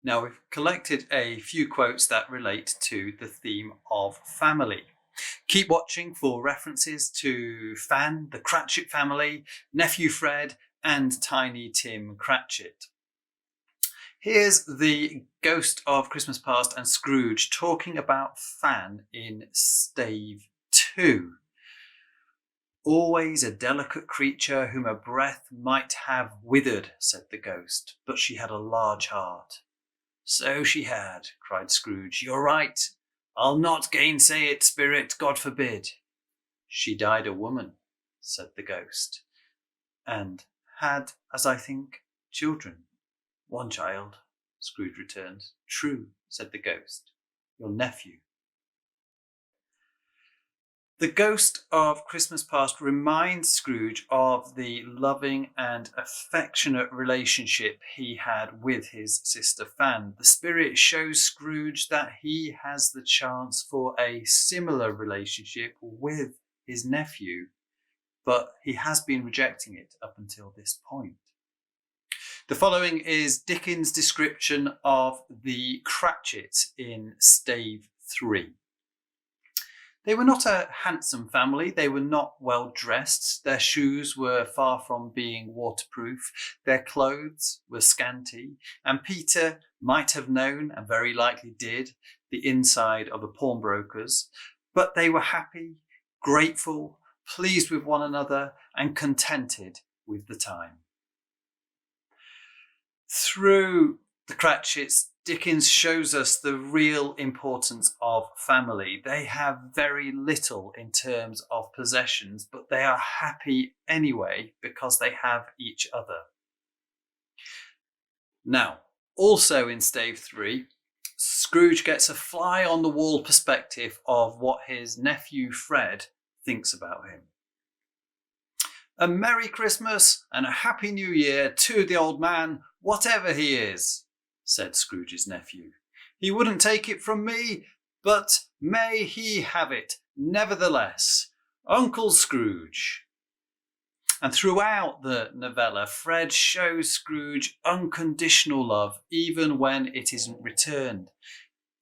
Now we've collected a few quotes that relate to the theme of family. Keep watching for references to Fan, the Cratchit family, Nephew Fred, and Tiny Tim Cratchit. Here's the Ghost of Christmas Past and Scrooge talking about Fan in stave 2. Always a delicate creature whom a breath might have withered, said the ghost, but she had a large heart. So she had, cried Scrooge. You're right. I'll not gainsay it, spirit, God forbid. She died a woman, said the ghost, and had, as I think, children. One child, Scrooge returned. True, said the ghost, your nephew. The Ghost of Christmas Past reminds Scrooge of the loving and affectionate relationship he had with his sister Fan. The spirit shows Scrooge that he has the chance for a similar relationship with his nephew, but he has been rejecting it up until this point. The following is Dickens' description of the Cratchits in stave 3. They were not a handsome family. They were not well dressed. Their shoes were far from being waterproof. Their clothes were scanty. And Peter might have known, and very likely did, the inside of a pawnbroker's. But they were happy, grateful, pleased with one another, and contented with the time. Through the Cratchits, Dickens shows us the real importance of family. They have very little in terms of possessions, but they are happy anyway because they have each other. Now, also in stave 3, Scrooge gets a fly-on-the-wall perspective of what his nephew Fred thinks about him. A Merry Christmas and a Happy New Year to the old man, whatever he is, said Scrooge's nephew. He wouldn't take it from me, but may he have it, nevertheless. Uncle Scrooge. And throughout the novella, Fred shows Scrooge unconditional love, even when it isn't returned.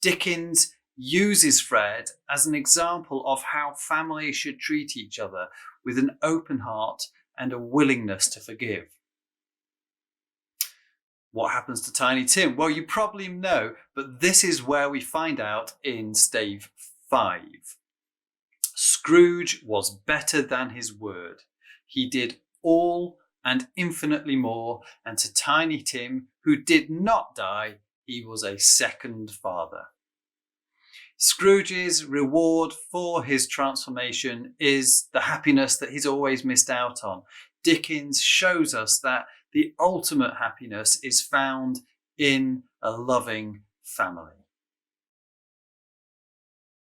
Dickens uses Fred as an example of how families should treat each other, with an open heart and a willingness to forgive. What happens to Tiny Tim? Well, you probably know, but this is where we find out in stave 5. Scrooge was better than his word. He did all and infinitely more, and to Tiny Tim, who did not die, he was a second father. Scrooge's reward for his transformation is the happiness that he's always missed out on. Dickens shows us that the ultimate happiness is found in a loving family.